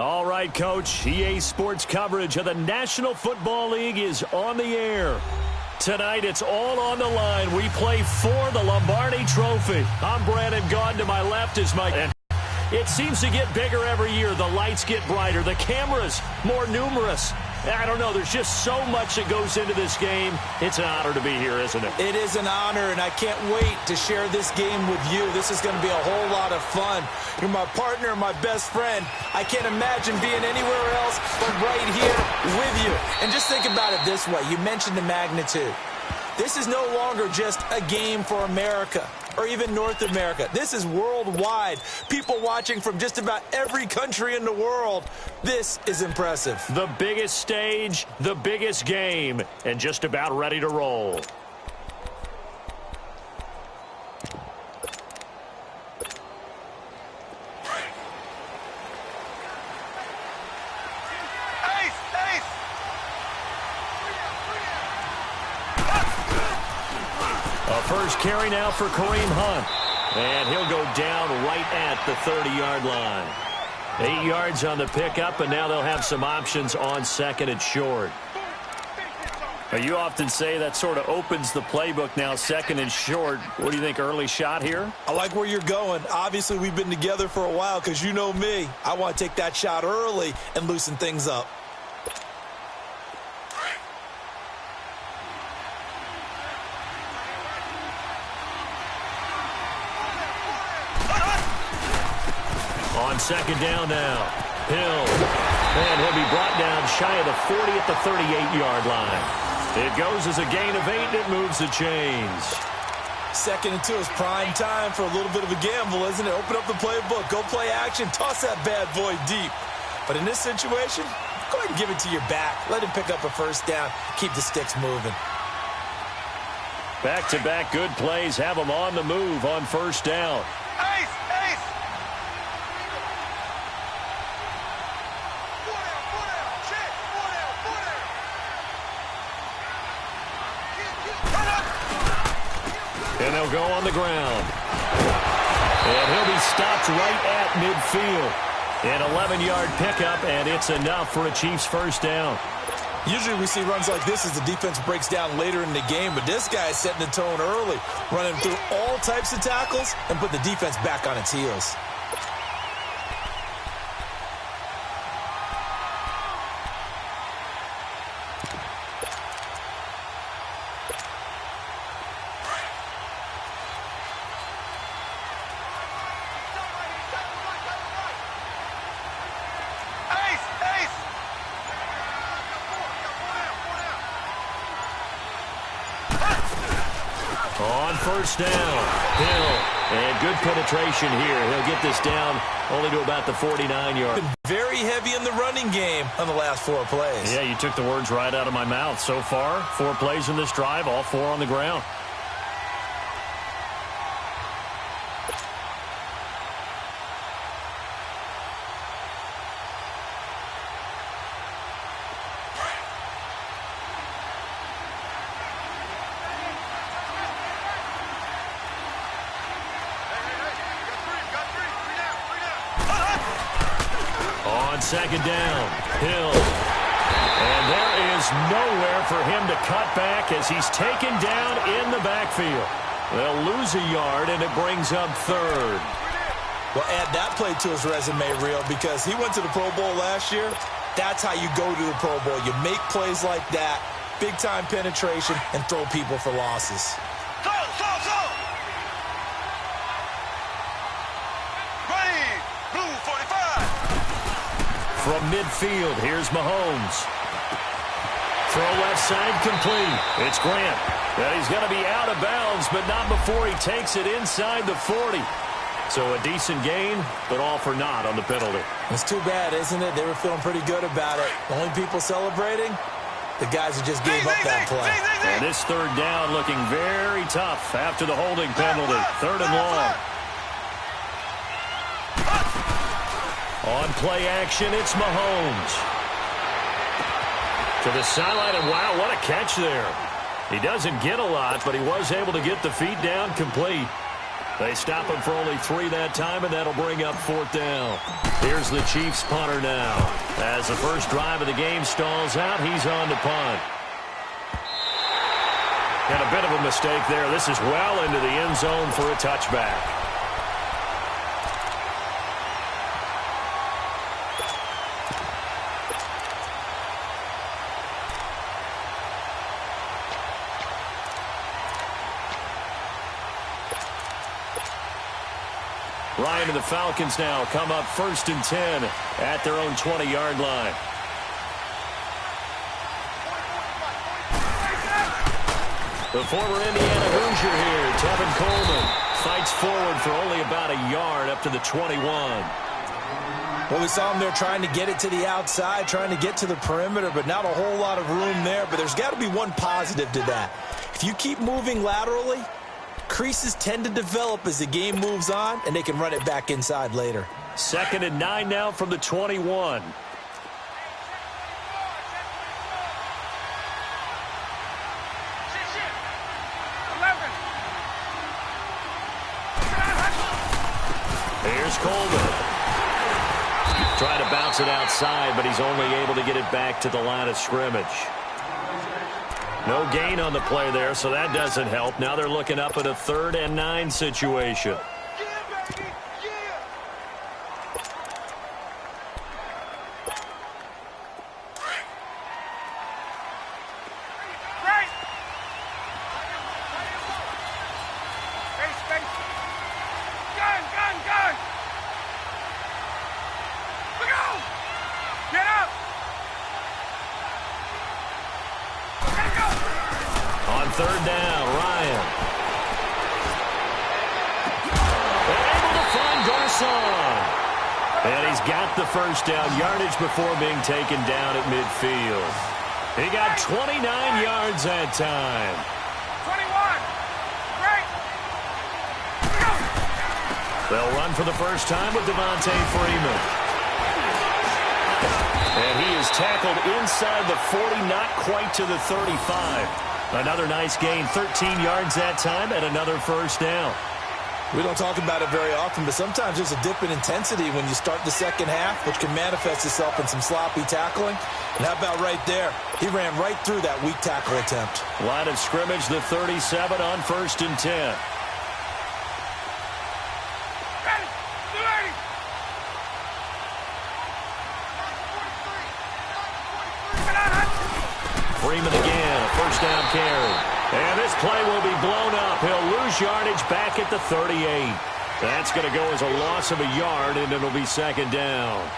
All right, Coach. EA Sports coverage of the National Football League is on the air. Tonight, it's all on the line. We play for the Lombardi Trophy. I'm Brandon Gaudin. To my left is Mike. And it seems to get bigger every year. The lights get brighter. The cameras more numerous. I don't know. There's just so much that goes into this game. It's an honor to be here, isn't it? It is an honor, and I can't wait to share this game with you. This is going to be a whole lot of fun. You're my partner, my best friend. I can't imagine being anywhere else but right here with you. And just think about it this way. You mentioned the magnitude. This is no longer just a game for America or even North America. This is worldwide. People watching from just about every country in the world. This is impressive. The biggest stage, the biggest game, and just about ready to roll. First carry now for Kareem Hunt. And he'll go down right at the 30-yard line. 8 yards on the pickup, and now they'll have some options on second and short. You often say that sort of opens the playbook now, second and short. What do you think, early shot here? I like where you're going. Obviously, we've been together for a while because you know me. I want to take that shot early and loosen things up. On second down now, Hill, and he'll be brought down shy of the 40 at the 38-yard line. It goes as a gain of 8, and it moves the chains. Second and 2 is prime time for a little bit of a gamble, isn't it? Open up the playbook, go play action, toss that bad boy deep. But in this situation, go ahead and give it to your back. Let him pick up a first down, keep the sticks moving. Back-to-back good plays have them on the move on first down. And they'll go on the ground. And he'll be stopped right at midfield. An 11-yard pickup, and it's enough for a Chiefs first down. Usually we see runs like this as the defense breaks down later in the game, but this guy is setting the tone early, running through all types of tackles and put the defense back on its heels. On first down, Hill, and good penetration here. He'll get this down only to about the 49-yard. Been very heavy in the running game on the last 4 plays. Yeah, you took the words right out of my mouth. So far, 4 plays in this drive, all 4 on the ground. Second down, Hill. And there is nowhere for him to cut back as he's taken down in the backfield. They'll lose a yard, and it brings up third. Well, add that play to his resume, Real, because he went to the Pro Bowl last year. That's how you go to the Pro Bowl. You make plays like that, big-time penetration, and throw people for losses. From midfield, here's Mahomes. Throw left side complete. It's Grant. And he's going to be out of bounds, but not before he takes it inside the 40. So a decent gain, but all for naught on the penalty. It's too bad, isn't it? They were feeling pretty good about it. The only people celebrating, the guys who just gave up that play. And this third down looking very tough after the holding penalty. Third and long. On play action, it's Mahomes. To the sideline, and wow, what a catch there. He doesn't get a lot, but he was able to get the feet down complete. They stop him for only 3 that time, and that'll bring up 4th down. Here's the Chiefs punter now. As the first drive of the game stalls out, he's on to punt. And a bit of a mistake there. This is well into the end zone for a touchback. Ryan and the Falcons now come up 1st and 10 at their own 20-yard line. The former Indiana Hoosier here, Tevin Coleman, fights forward for only about a yard up to the 21. Well, we saw him there trying to get it to the outside, trying to get to the perimeter, but not a whole lot of room there. But there's got to be one positive to that. If you keep moving laterally, creases tend to develop as the game moves on, and they can run it back inside later. 2nd and 9 now from the 21. Here's Coleman. Trying to bounce it outside, but he's only able to get it back to the line of scrimmage. No gain on the play there, so that doesn't help. Now they're looking up at a 3rd and 9 situation. On 3rd down, Ryan. They're able to find Garcon. And he's got the first down yardage before being taken down at midfield. He got 29 yards that time. 21. Right. They'll run for the first time with Devontae Freeman. And he is tackled inside the 40, not quite to the 35. Another nice gain, 13 yards that time, and another first down. We don't talk about it very often, but sometimes there's a dip in intensity when you start the second half, which can manifest itself in some sloppy tackling. And how about right there? He ran right through that weak tackle attempt. Line of scrimmage, the 37 on 1st and 10. Freeman again, a first down carry. And this play will be blown up. He'll lose yardage back at the 38. That's going to go as a loss of a yard, and it'll be 2nd down.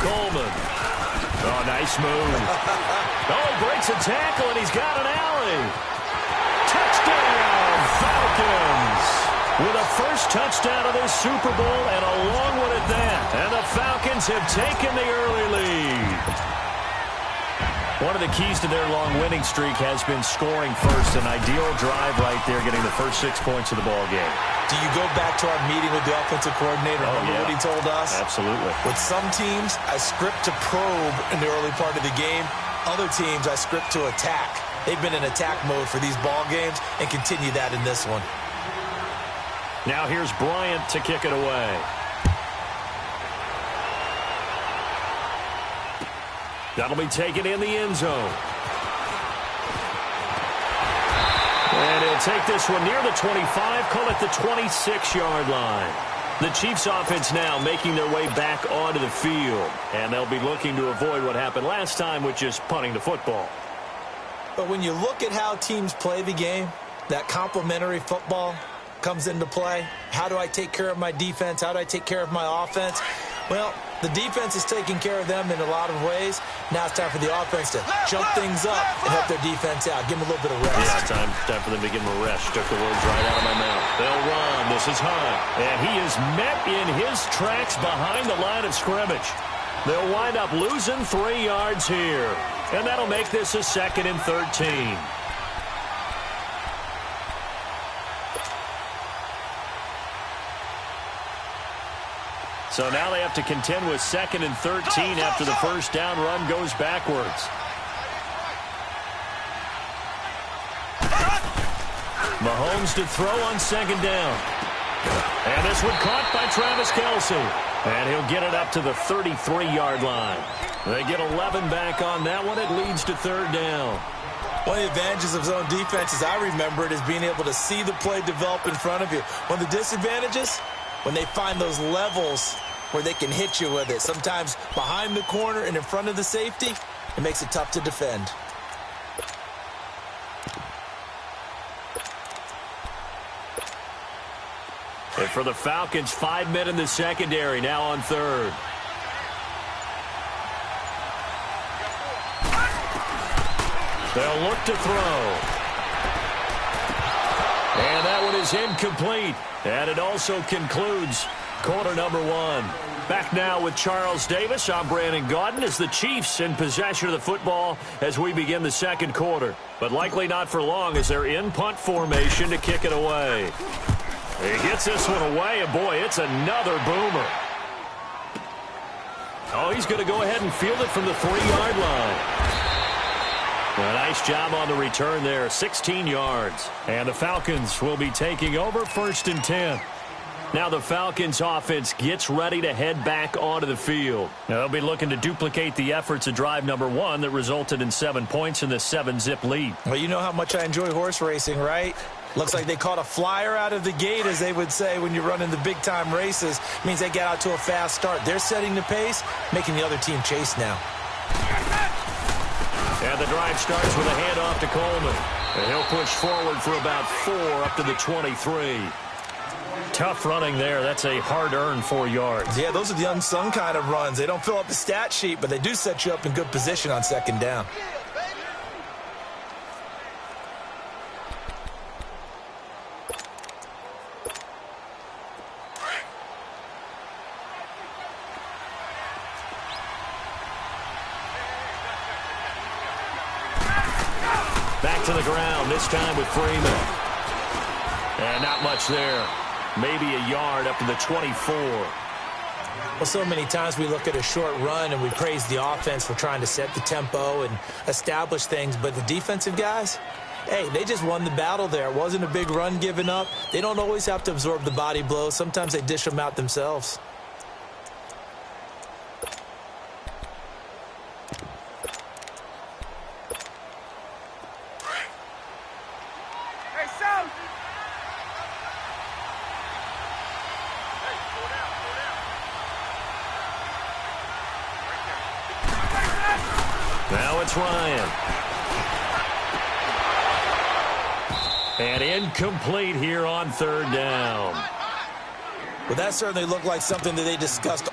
Coleman. Oh, nice move. Oh, breaks a tackle, and he's got an alley. Touchdown, Falcons. With a first touchdown of this Super Bowl and a long one at that. And the Falcons have taken the early lead. One of the keys to their long winning streak has been scoring first. An ideal drive right there, getting the first 6 points of the ball game. Do you go back to our meeting with the offensive coordinator? Remember what he told us? Absolutely. With some teams, I script to probe in the early part of the game. Other teams, I script to attack. They've been in attack mode for these ball games and continue that in this one. Now here's Bryant to kick it away. That'll be taken in the end zone. And he'll take this one near the 25, call it the 26-yard line. The Chiefs offense now making their way back onto the field. And they'll be looking to avoid what happened last time, which is punting the football. But when you look at how teams play the game, that complementary football comes into play. How do I take care of my defense? How do I take care of my offense? Well, The defense is taking care of them in a lot of ways. Now it's time for the offense to jump things up and help their defense out. Give them a little bit of rest. Yeah, time for them to give them a rest. Took the words right out of my mouth. They'll run. This is Hunt. And he is met in his tracks behind the line of scrimmage. They'll wind up losing 3 yards here. And that'll make this a 2nd and 13. So now they have to contend with 2nd and 13 after the first down run goes backwards. Mahomes to throw on 2nd down. And this one caught by Travis Kelce. And he'll get it up to the 33-yard line. They get 11 back on that one. It leads to 3rd down. One of the advantages of zone defense, as I remember it, is being able to see the play develop in front of you. One of the disadvantages, when they find those levels where they can hit you with it. Sometimes behind the corner and in front of the safety, it makes it tough to defend. And for the Falcons, 5 men in the secondary, now on 3rd. They'll look to throw. And that one is incomplete. And it also concludes quarter number 1. Back now with Charles Davis. I'm Brandon Gaudin as the Chiefs in possession of the football as we begin the 2nd quarter. But likely not for long as they're in punt formation to kick it away. He gets this one away, and boy, it's another boomer. Oh, he's going to go ahead and field it from the 3-yard line. A nice job on the return there, 16 yards. And the Falcons will be taking over 1st and 10. Now the Falcons offense gets ready to head back onto the field. Now they'll be looking to duplicate the efforts of drive number 1 that resulted in 7 points in the 7-zip lead. Well, you know how much I enjoy horse racing, right? Looks like they caught a flyer out of the gate, as they would say when you're running the big-time races. It means they get out to a fast start. They're setting the pace, making the other team chase now. And the drive starts with a handoff to Coleman. And he'll push forward for about 4 up to the 23. Tough running there. That's a hard-earned 4 yards. Yeah, those are the unsung kind of runs. They don't fill up the stat sheet, but they do set you up in good position on 2nd down. Back to the ground, this time with Freeman. And not much there. Maybe a yard up to the 24. Well, so many times we look at a short run and we praise the offense for trying to set the tempo and establish things. But the defensive guys, hey, they just won the battle there. It wasn't a big run given up. They don't always have to absorb the body blows. Sometimes they dish them out themselves. Now it's Ryan. And incomplete here on 3rd down. Well, that certainly looked like something that they discussed.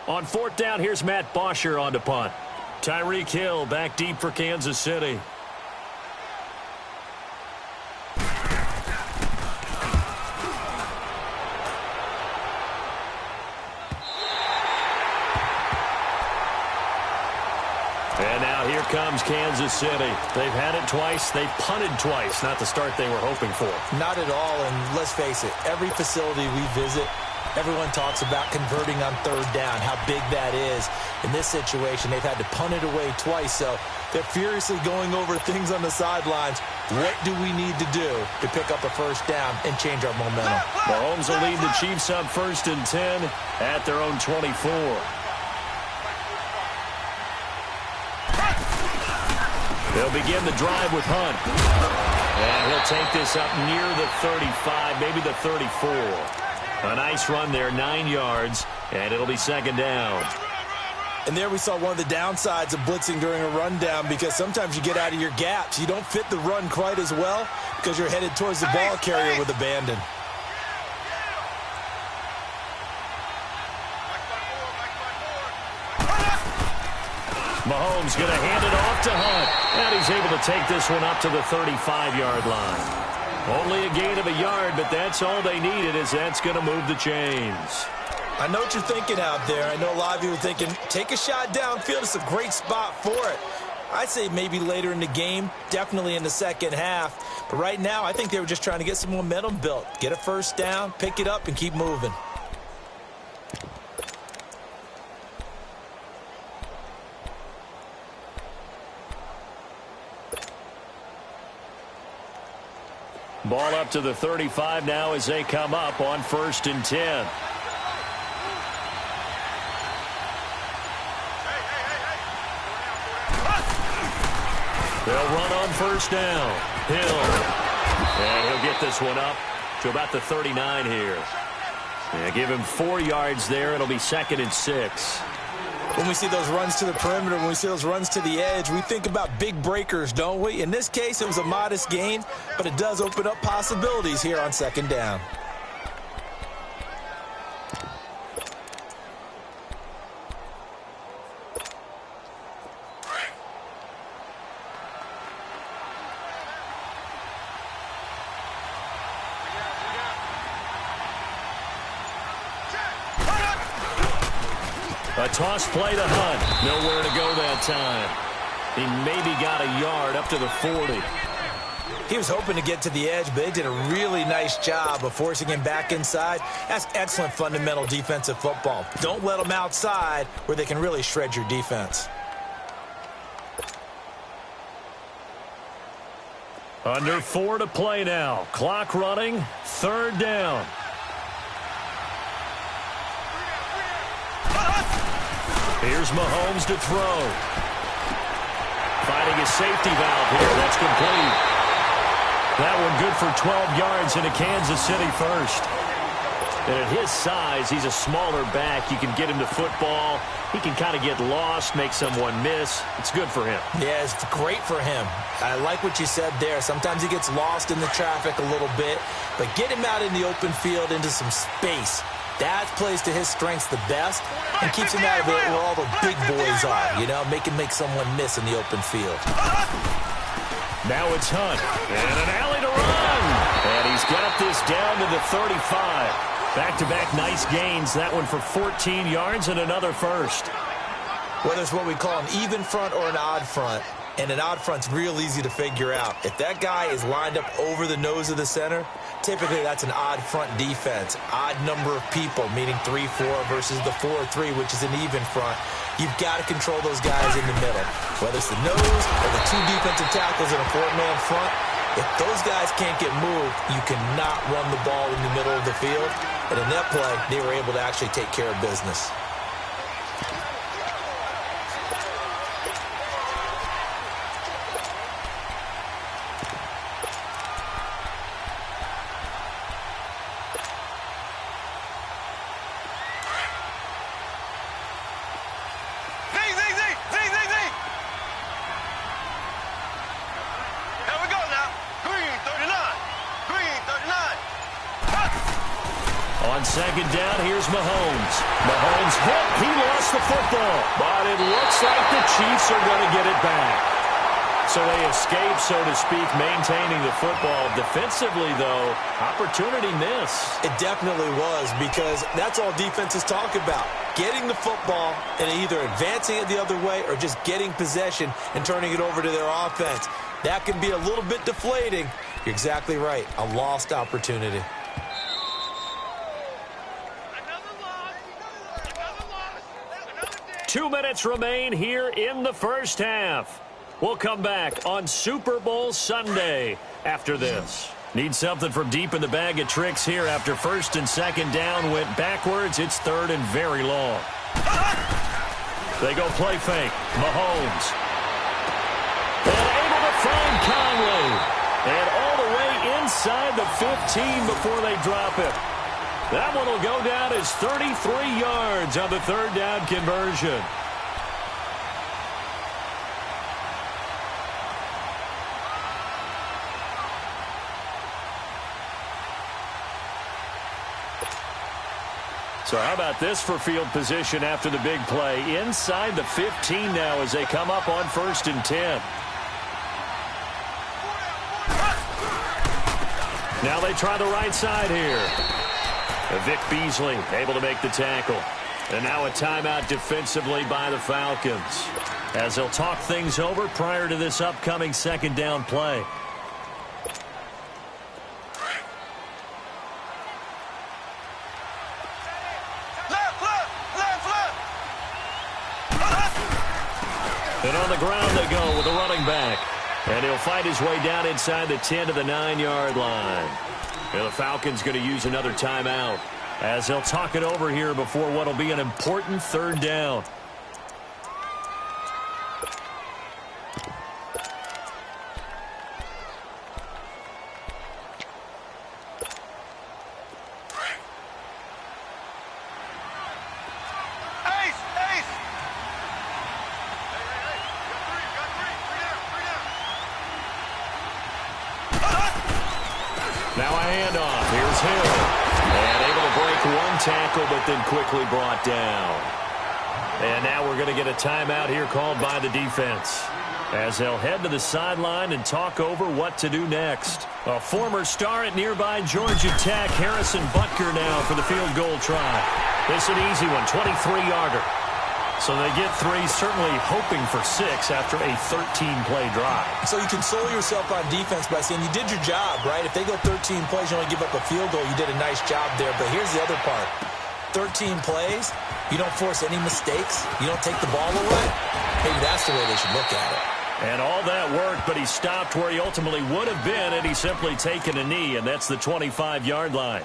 On 4th down, here's Matt Bosher on to punt. Tyreek Hill back deep for Kansas City. And now here comes Kansas City. They've had it twice. They've punted twice. Not the start they were hoping for. Not at all, and let's face it, every facility we visit, everyone talks about converting on 3rd down, how big that is. In this situation, they've had to punt it away twice, so they're furiously going over things on the sidelines. What do we need to do to pick up a 1st down and change our momentum? Mahomes will lead the Chiefs up 1st and 10 at their own 24. They'll begin the drive with Hunt. And he'll take this up near the 35, maybe the 34. A nice run there, 9 yards, and it'll be 2nd down. And there we saw one of the downsides of blitzing during a rundown, because sometimes you get out of your gaps. You don't fit the run quite as well because you're headed towards the ball carrier with abandon. Mahomes going to hand it off to Hunt. And he's able to take this one up to the 35-yard line. Only a gain of a yard, but that's all they needed, as that's going to move the chains. I know what you're thinking out there. I know a lot of you are thinking, take a shot downfield. It's a great spot for it. I'd say maybe later in the game, definitely in the second half. But right now, I think they were just trying to get some momentum built. Get a first down, pick it up, and keep moving. Ball up to the 35 now as they come up on 1st and 10. They'll run on 1st down. Hill. And he'll get this one up to about the 39 here. And give him 4 yards there. It'll be 2nd and 6. When we see those runs to the perimeter, when we see those runs to the edge, we think about big breakers, don't we? In this case, it was a modest gain, but it does open up possibilities here on 2nd down. A toss play to Hunt. Nowhere to go that time. He maybe got a yard up to the 40. He was hoping to get to the edge, but they did a really nice job of forcing him back inside. That's excellent fundamental defensive football. Don't let them outside where they can really shred your defense. Under 4 to play now. Clock running. 3rd down. Here's Mahomes to throw. Finding a safety valve here. That's complete. That one good for 12 yards into Kansas City first. And at his size, he's a smaller back. You can get him to football. He can kind of get lost, make someone miss. It's good for him. Yeah, it's great for him. I like what you said there. Sometimes he gets lost in the traffic a little bit, but get him out in the open field into some space. That plays to his strengths the best and keeps him out of it where all the big boys are, you know, make someone miss in the open field. Now it's Hunt. And an alley to run. And he's got this down to the 35. Back-to-back nice gains. That one for 14 yards and another first. Whether it's what we call an even front or an odd front, and an odd front's real easy to figure out. If that guy is lined up over the nose of the center, typically that's an odd front defense. Odd number of people, meaning 3-4 versus the 4-3, which is an even front. You've got to control those guys in the middle. Whether it's the nose or the 2 defensive tackles in a 4-man front, if those guys can't get moved, you cannot run the ball in the middle of the field. And in that play, they were able to actually take care of business. On 2nd down, here's Mahomes. Mahomes hit. He lost the football. But it looks like the Chiefs are going to get it back. So they escape, so to speak, maintaining the football. Defensively, though, opportunity miss. It definitely was, because that's all defenses talk about. Getting the football and either advancing it the other way or just getting possession and turning it over to their offense. That can be a little bit deflating. You're exactly right. A lost opportunity. 2 minutes remain here in the first half. We'll come back on Super Bowl Sunday after this. Need something from deep in the bag of tricks here after 1st and 2nd down went backwards. It's 3rd and very long. They go play fake. Mahomes. And able to find Conley. And all the way inside the 15 before they drop it. That one will go down as 33 yards on the 3rd down conversion. So how about this for field position after the big play? Inside the 15 now as they come up on 1st and 10. Now they try the right side here. Vic Beasley able to make the tackle. And now a timeout defensively by the Falcons, as they'll talk things over prior to this upcoming 2nd down play. And on the ground they go with the running back. And he'll fight his way down inside the 10 to the 9-yard line. And the Falcons going to use another timeout, as they'll talk it over here before what will be an important 3rd down. Now a handoff. Here's Hill. And able to break one tackle, but then quickly brought down. And now we're going to get a timeout here called by the defense, as they'll head to the sideline and talk over what to do next. A former star at nearby Georgia Tech, Harrison Butker now for the field goal try. This is an easy one, 23-yarder. So they get 3, certainly hoping for 6 after a 13-play drive. So you console yourself on defense by saying you did your job, right? If they go 13 plays, you only give up a field goal, you did a nice job there. But here's the other part. 13 plays, you don't force any mistakes, you don't take the ball away. Maybe that's the way they should look at it. And all that worked, but he stopped where he ultimately would have been, and he's simply taken a knee, and that's the 25-yard line.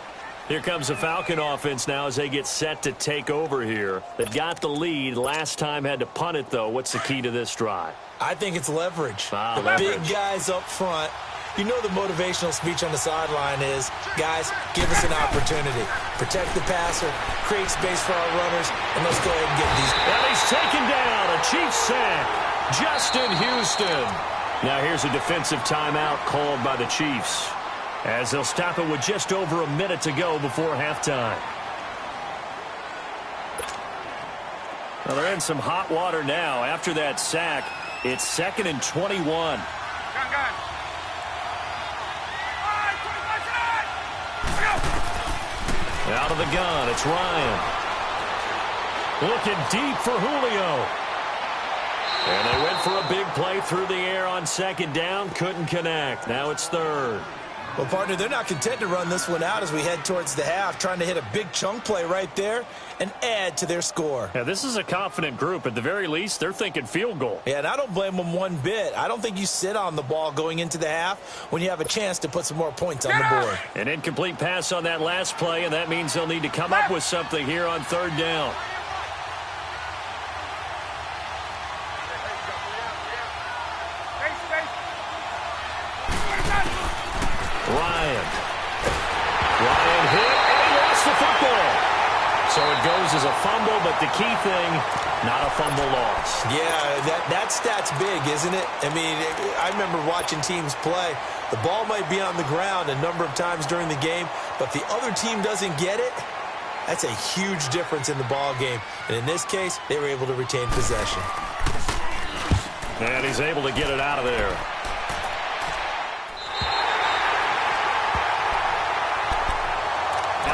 Here comes the Falcon offense now as they get set to take over here. They've got the lead. Last time had to punt it, though. What's the key to this drive? I think it's leverage. The leverage. Big guys up front. You know the motivational speech on the sideline is, guys, give us an opportunity. Protect the passer, create space for our runners, and let's go ahead and get these. And he's taken down. A Chiefs sack. Justin Houston. Now here's a defensive timeout called by the Chiefs, as they'll stop it with just over a minute to go before halftime. Well, they're in some hot water now. After that sack, it's 2nd and 21. Gun. Out of the gun, it's Ryan. Looking deep for Julio. And they went for a big play through the air on 2nd down. Couldn't connect. Now it's 3rd. Well, partner, they're not content to run this one out as we head towards the half, trying to hit a big chunk play right there and add to their score. Yeah, this is a confident group. At the very least, they're thinking field goal. Yeah, and I don't blame them one bit. I don't think you sit on the ball going into the half when you have a chance to put some more points on the board. An incomplete pass on that last play, and that means they'll need to come up with something here on 3rd down. Ryan hit, and he lost the football. So it goes as a fumble, but the key thing, not a fumble loss. Yeah, that stat's big, isn't it? I mean, I remember watching teams play. The ball might be on the ground a number of times during the game, but the other team doesn't get it. That's a huge difference in the ball game. And in this case, they were able to retain possession. And he's able to get it out of there.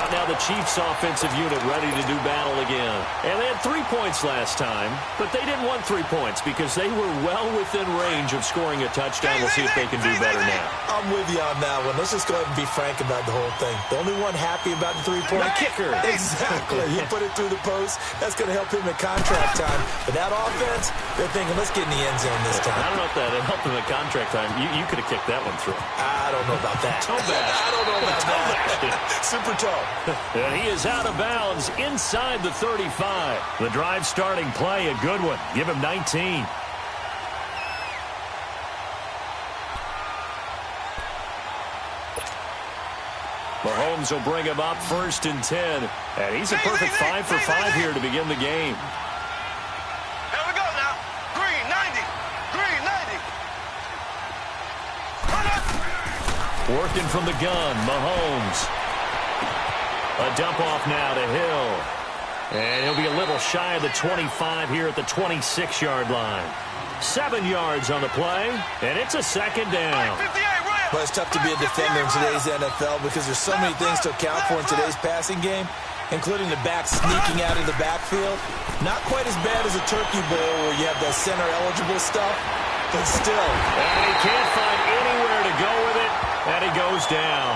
Now the Chiefs offensive unit ready to do battle again. And they had 3 points last time, but they didn't want 3 points because they were well within range of scoring a touchdown. We'll see if they can do better now. I'm with you on that one. Let's just go ahead and be frank about the whole thing. The only one happy about the 3-point kicker. Exactly. He put it through the post. That's going to help him at contract time. But that offense, they're thinking, let's get in the end zone this time. I don't know if that helped him at contract time. You could have kicked that one through. I don't know about that. Toe bash. I don't know about that. Super toe. And he is out of bounds inside the 35. The drive starting play, a good one. Give him 19. Mahomes will bring him up 1st and 10. And he's a perfect 5 for 5 here to begin the game. Here we go now. Green, 90. Green, 90. Working from the gun, Mahomes. A dump off now to Hill. And he'll be a little shy of the 25 here at the 26-yard line. 7 yards on the play, and it's a second down. But it's tough to be a defender in today's NFL because there's so many things to account for in today's passing game, including the back sneaking out of the backfield. Not quite as bad as a turkey bowl where you have the center-eligible stuff, but still. And he can't find anywhere to go with it, and he goes down.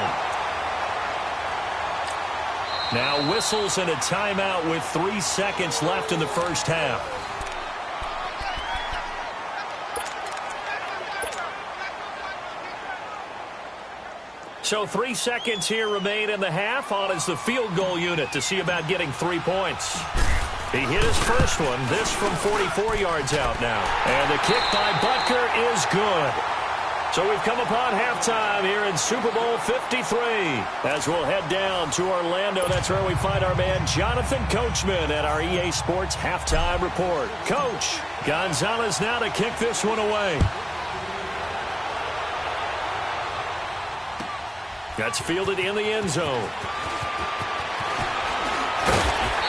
Now whistles and a timeout with 3 seconds left in the first half. So 3 seconds here remain in the half. On is the field goal unit to see about getting 3 points. He hit his first one. This from 44 yards out now. And the kick by Butker is good. So we've come upon halftime here in Super Bowl 53. As we'll head down to Orlando, that's where we find our man Jonathan Coachman at our EA Sports Halftime Report. Coach, Gonzalez now to kick this one away. That's fielded in the end zone.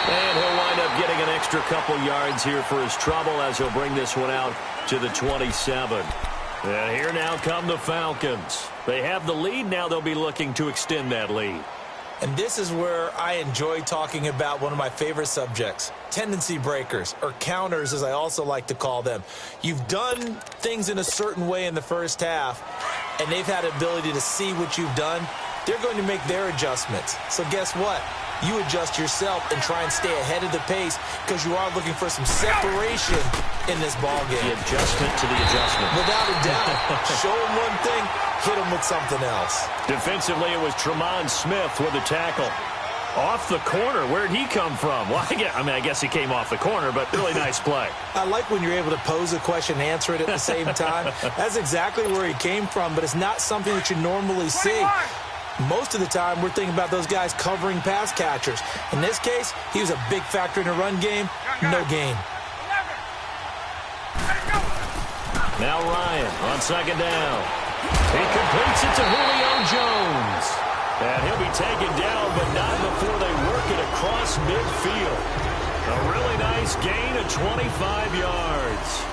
And he'll wind up getting an extra couple yards here for his trouble as he'll bring this one out to the 27. And here now come the Falcons. They have the lead. Now they'll be looking to extend that lead. And this is where I enjoy talking about one of my favorite subjects, tendency breakers, or counters as I also like to call them. You've done things in a certain way in the first half, and they've had the ability to see what you've done. They're going to make their adjustments. So guess what? You adjust yourself and try and stay ahead of the pace because you are looking for some separation in this ball game. The adjustment to the adjustment. Without a doubt. Show them one thing, hit them with something else. Defensively, it was Tremont Smith with a tackle. Off the corner. Where'd he come from? Well, I guess he came off the corner, but really nice play. I like when you're able to pose a question and answer it at the same time. That's exactly where he came from, but it's not something that you normally see. Most of the time, we're thinking about those guys covering pass catchers. In this case, he was a big factor in the run game. No gain. Now Ryan on second down. He completes it to Julio Jones. And he'll be taken down, but not before they work it across midfield. A really nice gain of 25 yards.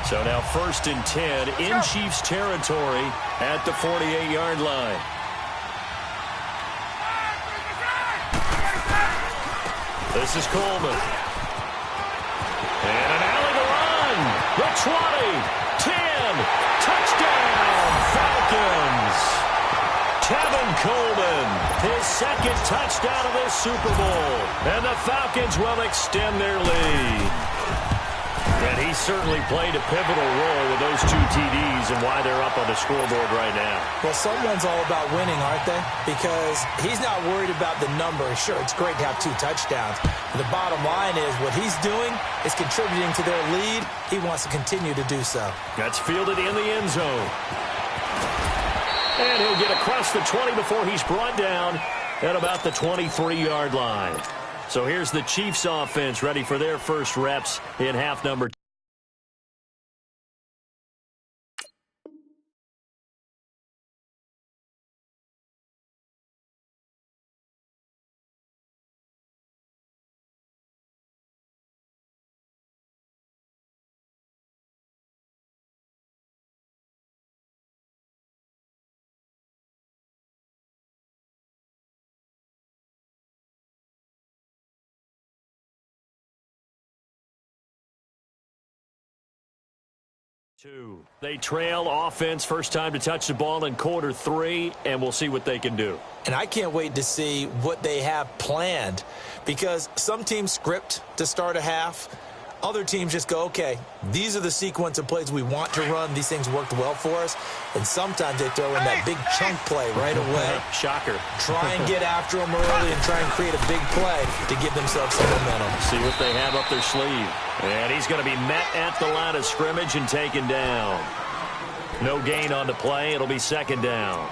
So now 1st and 10 in Chiefs territory at the 48-yard line. This is Coleman. And an alley to run. The 20, 10, touchdown, Falcons. Tevin Coleman, his second touchdown of this Super Bowl. And the Falcons will extend their lead. And he certainly played a pivotal role with those 2 TDs and why they're up on the scoreboard right now. Well, someone's all about winning, aren't they? Because he's not worried about the number. Sure, it's great to have 2 touchdowns. But the bottom line is what he's doing is contributing to their lead. He wants to continue to do so. That's fielded in the end zone. And he'll get across the 20 before he's brought down at about the 23-yard line. So here's the Chiefs offense ready for their first reps in half number 2. They trail offense first time to touch the ball in quarter 3, and we'll see what they can do. And I can't wait to see what they have planned because some teams script to start a half. Other teams just go, okay, these are the sequence of plays we want to run. These things worked well for us. And sometimes they throw in that big chunk play right away. Shocker. Try and get after them early and try and create a big play to give themselves some momentum. See what they have up their sleeve. And he's going to be met at the line of scrimmage and taken down. No gain on the play. It'll be second down.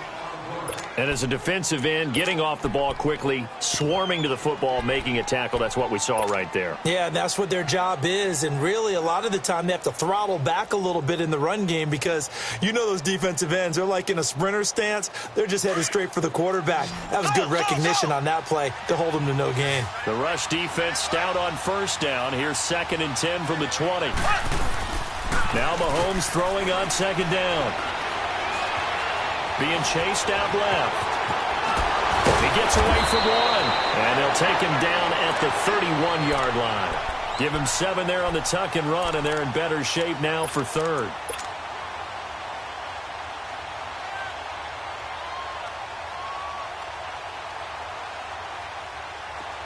And as a defensive end, getting off the ball quickly, swarming to the football, making a tackle, that's what we saw right there. Yeah, that's what their job is. And really, a lot of the time, they have to throttle back a little bit in the run game because you know those defensive ends, they're like in a sprinter stance. They're just headed straight for the quarterback. That was good recognition on that play to hold them to no gain. The rush defense stout on first down. Here's 2nd and 10 from the 20. Now Mahomes throwing on 2nd down. Being chased out left. He gets away from one, and they'll take him down at the 31-yard line. Give him 7 there on the tuck and run, and they're in better shape now for 3rd.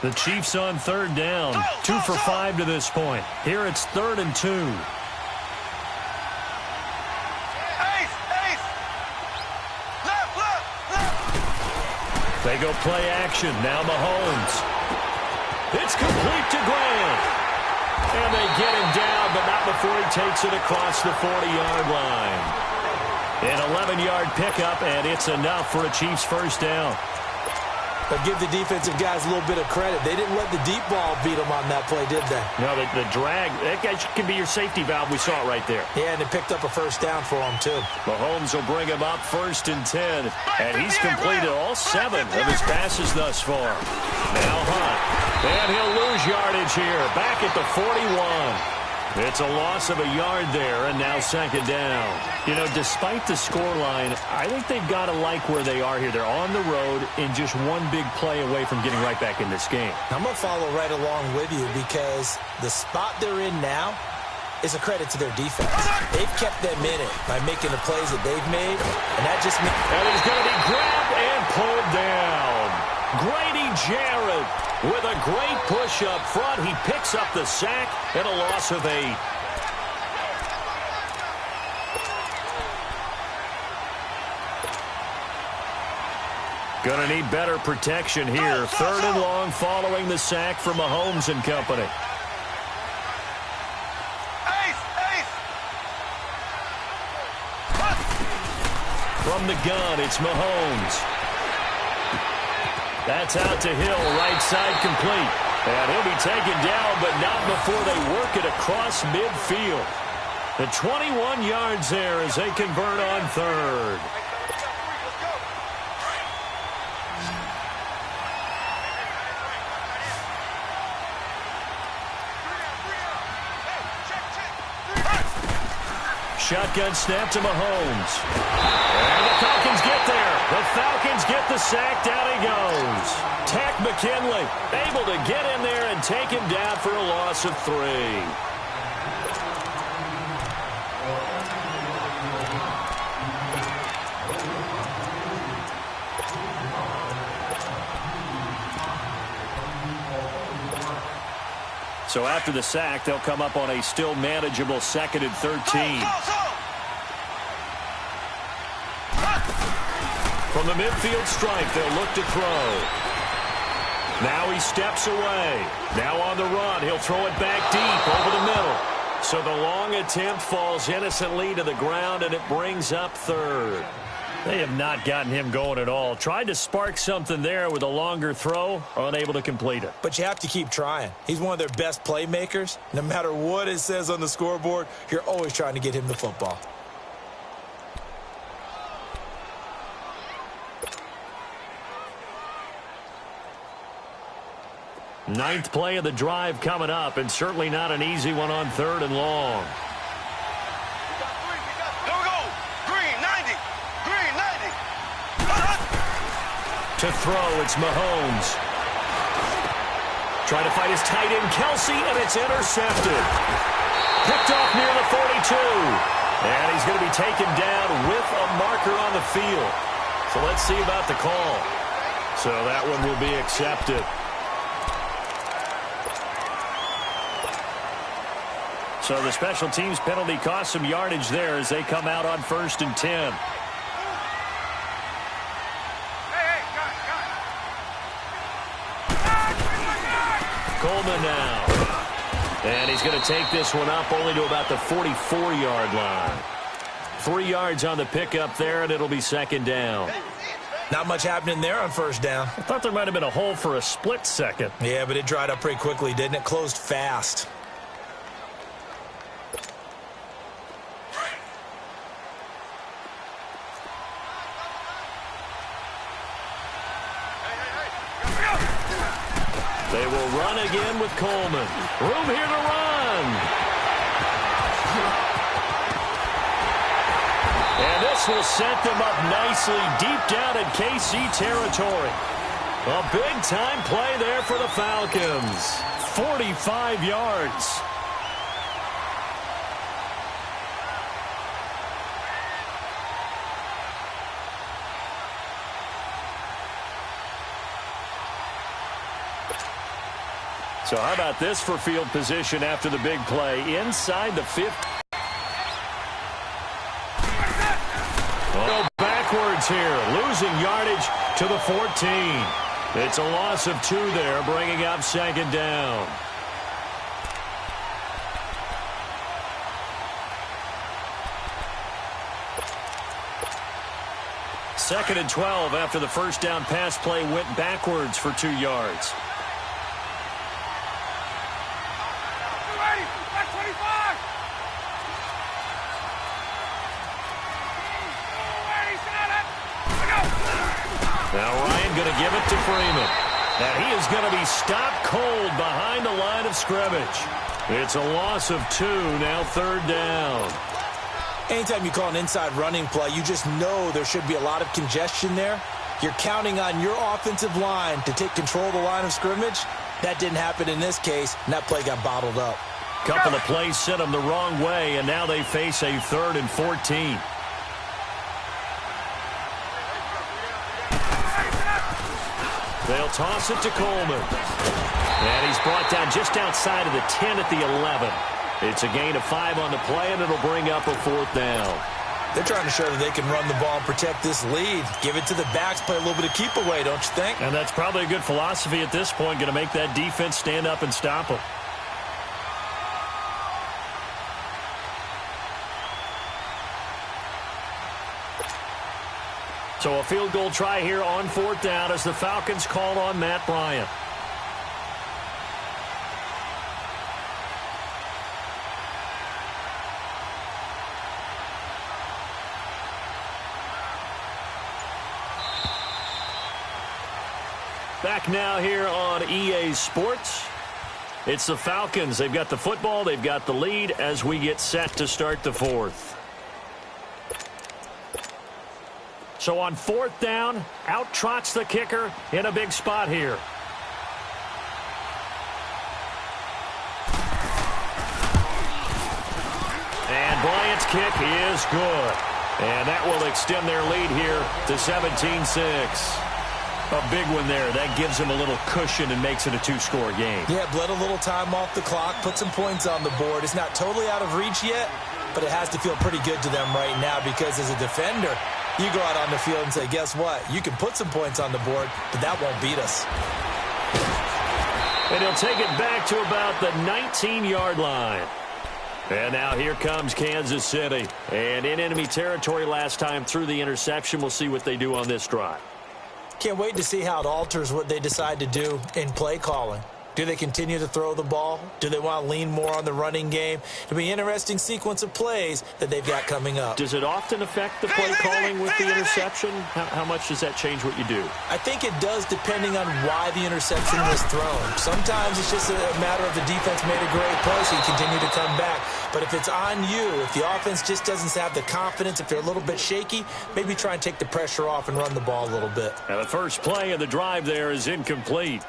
The Chiefs on 3rd down. 2 for 5 to this point. Here it's 3rd and 2. They go play action. Now Mahomes. It's complete to Grant. And they get him down, but not before he takes it across the 40-yard line. An 11-yard pickup, and it's enough for a Chiefs first down. But give the defensive guys a little bit of credit. They didn't let the deep ball beat them on that play, did they? No, the drag, that guy can be your safety valve. We saw it right there. Yeah, and it picked up a first down for them, too. Mahomes will bring him up 1st and 10. And he's completed all 7 of his passes thus far. Now Hunt. And he'll lose yardage here. Back at the 41. It's a loss of a yard there, and now 2nd down. You know, despite the scoreline, I think they've got to like where they are here. They're on the road in just one big play away from getting right back in this game. I'm going to follow right along with you because the spot they're in now is a credit to their defense. They've kept them in it by making the plays that they've made, and that just means... And he's going to be grabbed and pulled down. Grady Jarrett with a great push up front. He picks up the sack and a loss of 8. Going to need better protection here. 3rd and long following the sack from Mahomes and company. From the gun, it's Mahomes. That's out to Hill, right side complete. And he'll be taken down, but not before they work it across midfield. The 21 yards there as they convert on 3rd. Shotgun snap to Mahomes. And the Falcons get there. The Falcons get the sack. Down he goes. Tack McKinley able to get in there and take him down for a loss of 3. So after the sack, they'll come up on a still manageable 2nd and 13. From the midfield stripe, they'll look to throw. Now he steps away. Now on the run, he'll throw it back deep over the middle. So the long attempt falls innocently to the ground, and it brings up 3rd. They have not gotten him going at all. Tried to spark something there with a longer throw, unable to complete it. But you have to keep trying. He's one of their best playmakers. No matter what it says on the scoreboard, you're always trying to get him the football. Ninth play of the drive coming up, and certainly not an easy one on 3rd and long. To throw, it's Mahomes. Trying to fight his tight end, Kelsey, and it's intercepted. Picked off near the 42. And he's going to be taken down with a marker on the field. So let's see about the call. So that one will be accepted. So the special teams penalty cost some yardage there as they come out on 1st and 10. Coleman now. And he's going to take this one up only to about the 44-yard line. 3 yards on the pickup there, and it'll be 2nd down. Not much happening there on first down. I thought there might have been a hole for a split second. Yeah, but it dried up pretty quickly, didn't it? Closed fast. They will run again with Coleman. Room here to run. And this will set them up nicely deep down in KC territory. A big-time play there for the Falcons. 45 yards. So how about this for field position after the big play? Inside the 50. Go backwards here. Losing yardage to the 14. It's a loss of 2 there, bringing up second down. Second and 12 after the first down pass play went backwards for 2 yards. Now Ryan going to give it to Freeman. And he is going to be stopped cold behind the line of scrimmage. It's a loss of 2, now third down. Anytime you call an inside running play, you just know there should be a lot of congestion there. You're counting on your offensive line to take control of the line of scrimmage. That didn't happen in this case, and that play got bottled up. Couple of plays sent them the wrong way, and now they face a 3rd and 14. They'll toss it to Coleman. And he's brought down just outside of the 10 at the 11. It's a gain of 5 on the play, and it'll bring up a 4th down. They're trying to show that they can run the ball and protect this lead. Give it to the backs, play a little bit of keep away, don't you think? And that's probably a good philosophy at this point, going to make that defense stand up and stop them. So a field goal try here on 4th down as the Falcons call on Matt Bryant. Back now here on EA Sports. It's the Falcons. They've got the football. They've got the lead as we get set to start the 4th. So on 4th down, out trots the kicker in a big spot here. And Bryant's kick is good. And that will extend their lead here to 17-6. A big one there. That gives them a little cushion and makes it a 2-score game. Yeah, bled a little time off the clock, put some points on the board. It's not totally out of reach yet, but it has to feel pretty good to them right now because as a defender, you go out on the field and say, guess what? You can put some points on the board, but that won't beat us. And he'll take it back to about the 19-yard line. And now here comes Kansas City. And in enemy territory last time through the interception. We'll see what they do on this drive. Can't wait to see how it alters what they decide to do in play calling. Do they continue to throw the ball? Do they want to lean more on the running game? It'll be an interesting sequence of plays that they've got coming up. Does it often affect the play calling with the interception? How much does that change what you do? I think it does depending on why the interception was thrown. Sometimes it's just a matter of the defense made a great play, so you continue to come back. But if it's on you, if the offense just doesn't have the confidence, if they're a little bit shaky, maybe try and take the pressure off and run the ball a little bit. Now the first play of the drive there is incomplete.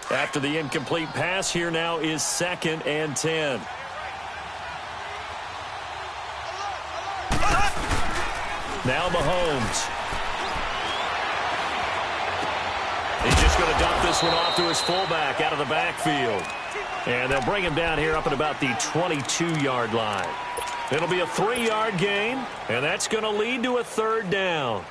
After the incomplete pass, here now is 2nd and 10. Now Mahomes. He's just going to dump this one off to his fullback out of the backfield. And they'll bring him down here up at about the 22-yard line. It'll be a 3-yard gain, and that's going to lead to a 3rd down.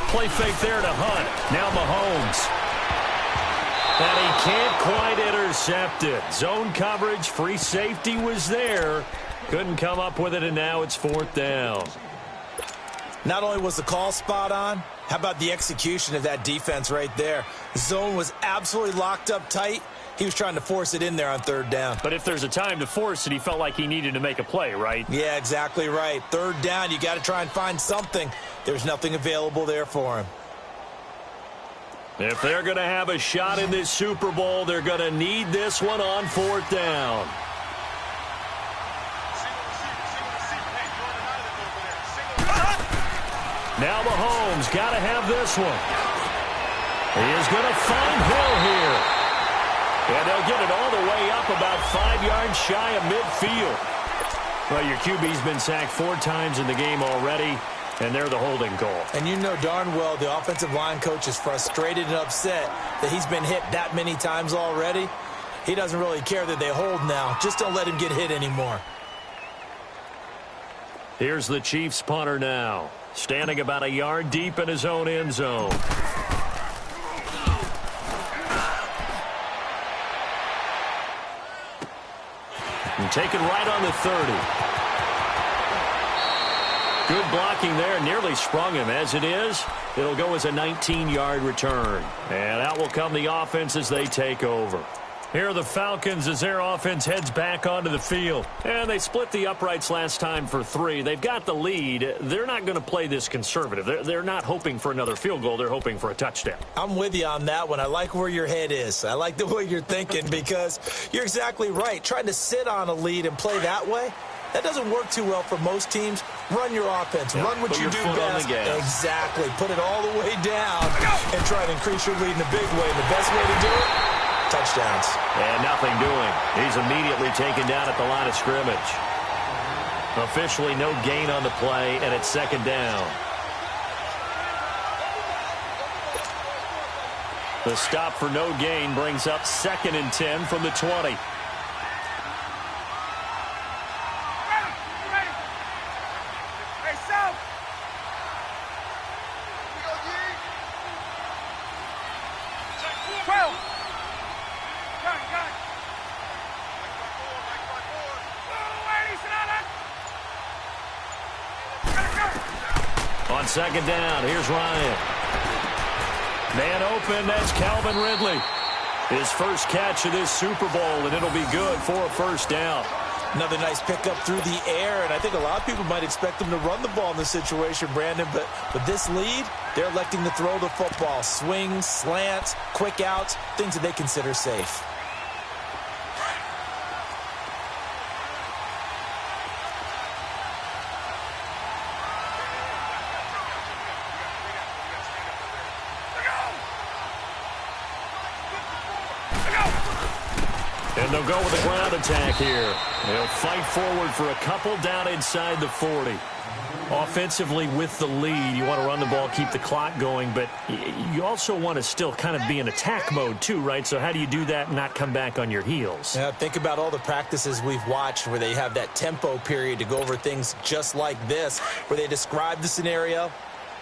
Play fake there to Hunt. Now Mahomes. And he can't quite intercept it. Zone coverage, free safety was there. Couldn't come up with it, and now it's 4th down. Not only was the call spot on, how about the execution of that defense right there? The zone was absolutely locked up tight. He was trying to force it in there on 3rd down. But if there's a time to force it, he felt like he needed to make a play, right? Yeah, exactly right. 3rd down, you got to try and find something. There's nothing available there for him. If they're going to have a shot in this Super Bowl, they're going to need this one on 4th down. Now Mahomes got to have this one. He is going to find Hill here. And they'll get it all the way up about 5 yards shy of midfield. Well, your QB's been sacked 4 times in the game already, and they're the holding call. And you know darn well the offensive line coach is frustrated and upset that he's been hit that many times already. He doesn't really care that they hold now. Just don't let him get hit anymore. Here's the Chiefs punter now, standing about a yard deep in his own end zone. And taken right on the 30. Good blocking there, nearly sprung him. As it is, it'll go as a 19-yard return. And out will come the offense as they take over. Here are the Falcons as their offense heads back onto the field. And they split the uprights last time for 3. They've got the lead. They're not going to play this conservative. They're not hoping for another field goal. They're hoping for a touchdown. I'm with you on that one. I like where your head is. I like the way you're thinking because you're exactly right. Trying to sit on a lead and play that way, that doesn't work too well for most teams. Run your offense. Yep. Run what you do best. Exactly. Put it all the way down and try to increase your lead in a big way. And the best way to do it, touchdowns. And nothing doing. He's immediately taken down at the line of scrimmage. Officially no gain on the play, and it's 2nd down. The stop for no gain brings up 2nd and 10 from the 20. On 2nd down, here's Ryan. Man open, that's Calvin Ridley. His first catch of this Super Bowl, and it'll be good for a 1st down. Another nice pickup through the air, and I think a lot of people might expect them to run the ball in this situation, Brandon, but with this lead, they're electing to throw the football. Swings, slants, quick outs, things that they consider safe. And they'll go with a ground attack here. They'll fight forward for a couple down inside the 40. Offensively with the lead, you want to run the ball, keep the clock going, but you also want to still kind of be in attack mode too, right? So how do you do that and not come back on your heels? Yeah, think about all the practices we've watched where they have that tempo period to go over things just like this, where they describe the scenario,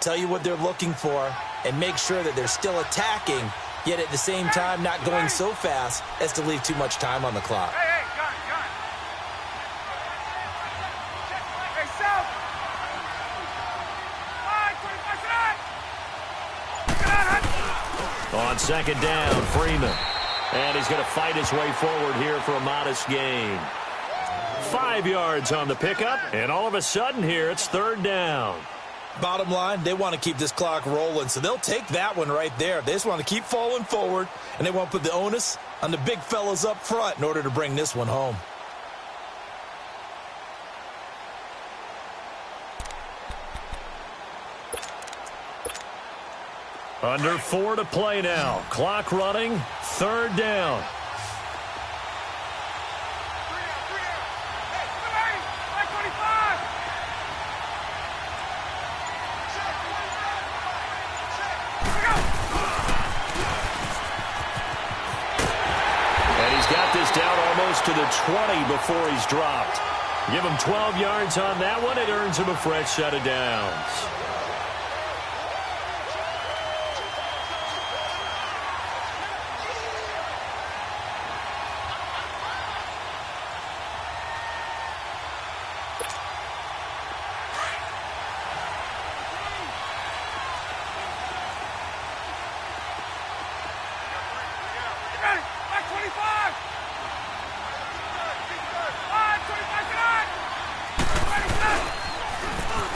tell you what they're looking for, and make sure that they're still attacking, yet at the same time not going so fast as to leave too much time on the clock. On 2nd down, Freeman. And he's going to fight his way forward here for a modest gain. 5 yards on the pickup, and all of a sudden here it's 3rd down. Bottom line, they want to keep this clock rolling, so they'll take that one right there. They just want to keep falling forward, and they want to put the onus on the big fellas up front in order to bring this one home. Under 4 to play now. Clock running, 3rd down. Down almost to the 20 before he's dropped. Give him 12 yards on that one. It earns him a fresh set of downs.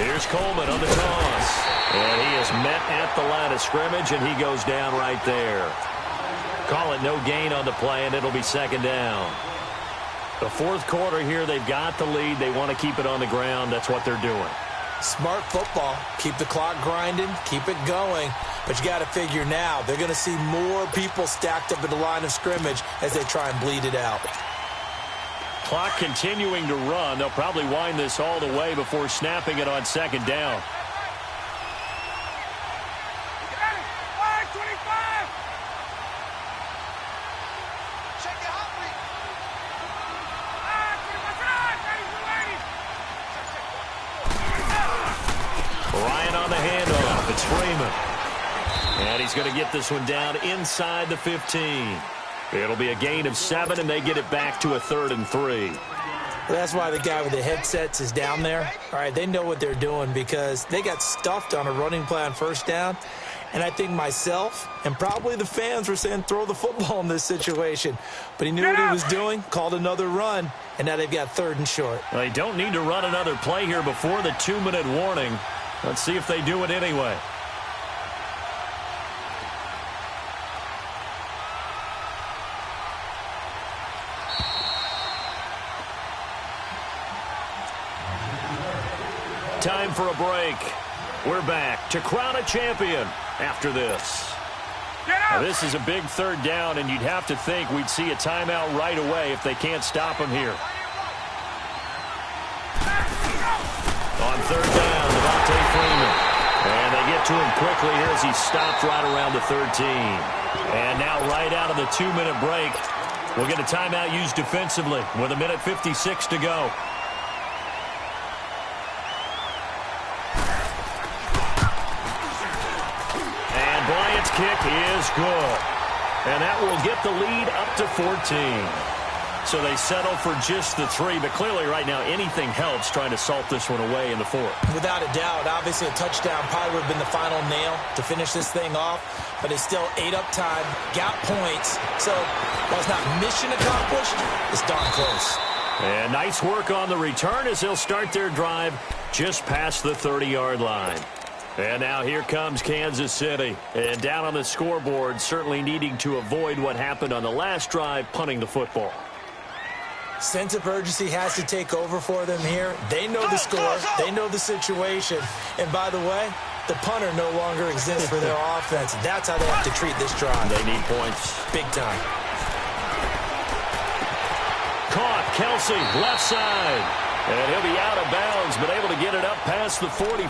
Here's Coleman on the toss. And he is met at the line of scrimmage, and he goes down right there. Call it no gain on the play, and it'll be second down. The fourth quarter here, they've got the lead. They want to keep it on the ground. That's what they're doing. Smart football. Keep the clock grinding. Keep it going. But you got to figure now, they're going to see more people stacked up at the line of scrimmage as they try and bleed it out. Clock continuing to run. They'll probably wind this all the way before snapping it on second down. Ryan on the handoff. It's Freeman. And he's going to get this one down inside the 15. It'll be a gain of 7, and they get it back to a 3rd and 3. Well, that's why the guy with the headsets is down there. All right, they know what they're doing because they got stuffed on a running play on first down. And I think myself and probably the fans were saying throw the football in this situation. But he knew what he was doing, called another run, and now they've got 3rd and short. They don't need to run another play here before the 2-minute warning. Let's see if they do it anyway. Time for a break. We're back to crown a champion after this. Now, this is a big 3rd down, and you'd have to think we'd see a timeout right away if they can't stop him here. On 3rd down, Devontae Freeman. And they get to him quickly here as he stopped right around the 13. And now right out of the 2-minute break, we'll get a timeout used defensively with 1:56 to go. Kick is good. And that will get the lead up to 14. So they settle for just the 3, but clearly right now anything helps trying to salt this one away in the 4th. Without a doubt, obviously a touchdown probably would have been the final nail to finish this thing off, but it's still 8 up time, got points. So while it's not mission accomplished, it's darn close. And nice work on the return as they'll start their drive just past the 30-yard line. And now here comes Kansas City. And down on the scoreboard, certainly needing to avoid what happened on the last drive, punting the football. Sense of urgency has to take over for them here. They know the score. They know the situation. And by the way, the punter no longer exists for their offense. That's how they have to treat this drive. They need points. Big time. Caught, Kelsey, left side. And he'll be out of bounds, but able to get it up past the 45.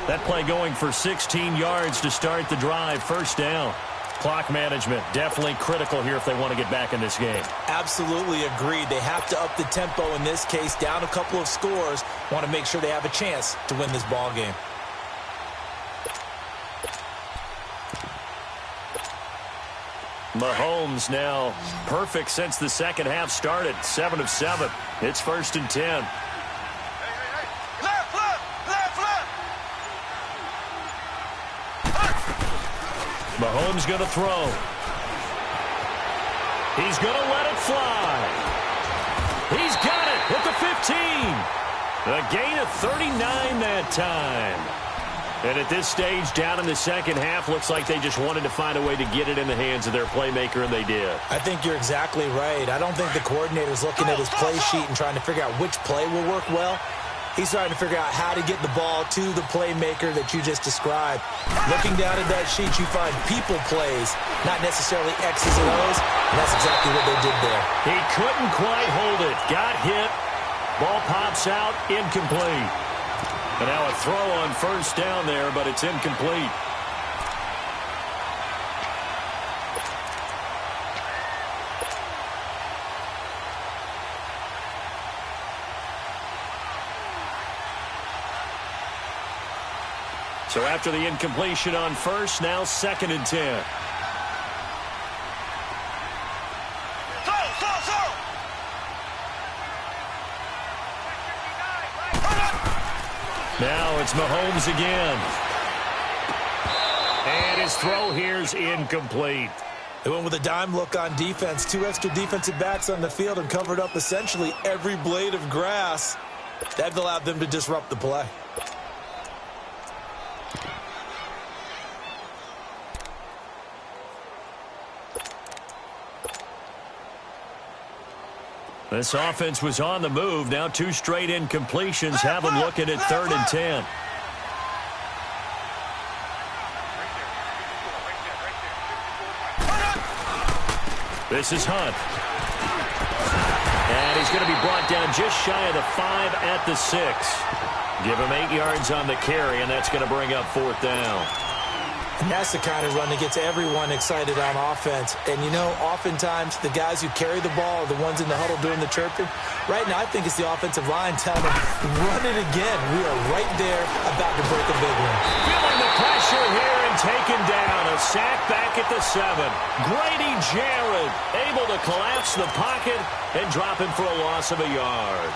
That play going for 16 yards to start the drive. First down. Clock management definitely critical here if they want to get back in this game. Absolutely agreed. They have to up the tempo in this case, down a couple of scores. Want to make sure they have a chance to win this ball game. Mahomes now perfect since the second half started. 7 of 7. It's 1st and 10. Mahomes going to throw. He's going to let it fly. He's got it at the 15. A gain of 39 that time. And at this stage, down in the second half, looks like they just wanted to find a way to get it in the hands of their playmaker, and they did. I think you're exactly right. I don't think the coordinator's looking at his play sheet and trying to figure out which play will work well. He's trying to figure out how to get the ball to the playmaker that you just described. Looking down at that sheet, you find people plays, not necessarily X's and O's, and that's exactly what they did there. He couldn't quite hold it. Got hit. Ball pops out, incomplete. And now a throw on first down there, but it's incomplete. So after the incompletion on first, now 2nd and 10. Now it's Mahomes again. And his throw here's incomplete. They went with a dime look on defense. 2 extra defensive backs on the field and covered up essentially every blade of grass. That allowed them to disrupt the play. This offense was on the move. Now 2 straight incompletions have them looking at 3rd and 10. This is Hunt. And he's going to be brought down just shy of the 5 at the 6. Give him 8 yards on the carry, and that's going to bring up 4th down. And that's the kind of run that gets everyone excited on offense. And, you know, oftentimes the guys who carry the ball are the ones in the huddle doing the chirping. Right now, I think it's the offensive line telling them, run it again. We are right there about to break a big one. Feeling the pressure here and taken down. A sack back at the 7. Grady Jarrett able to collapse the pocket and drop him for a loss of a yard.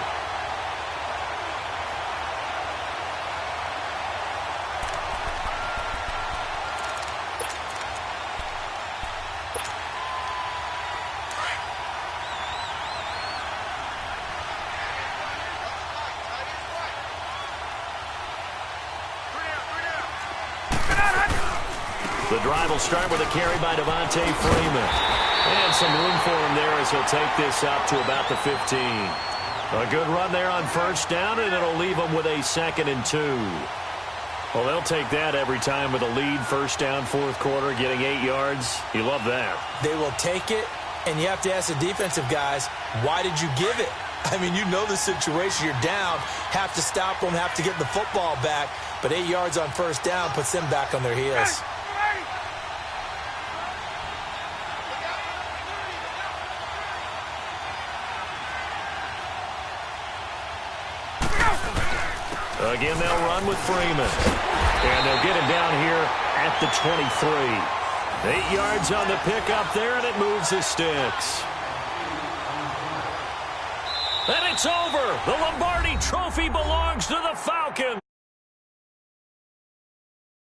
The drive will start with a carry by Devontae Freeman. And some room for him there as he'll take this up to about the 15. A good run there on 1st down, and it'll leave him with a 2nd and 2. Well, they'll take that every time with a lead, 1st down, 4th quarter, getting 8 yards. You love that. They will take it, and you have to ask the defensive guys, why did you give it? I mean, you know the situation. You're down, have to stop them, have to get the football back. But 8 yards on 1st down puts them back on their heels. Again, they'll run with Freeman. And they'll get him down here at the 23. 8 yards on the pickup there, and it moves the sticks. And it's over. The Lombardi Trophy belongs to the Falcons.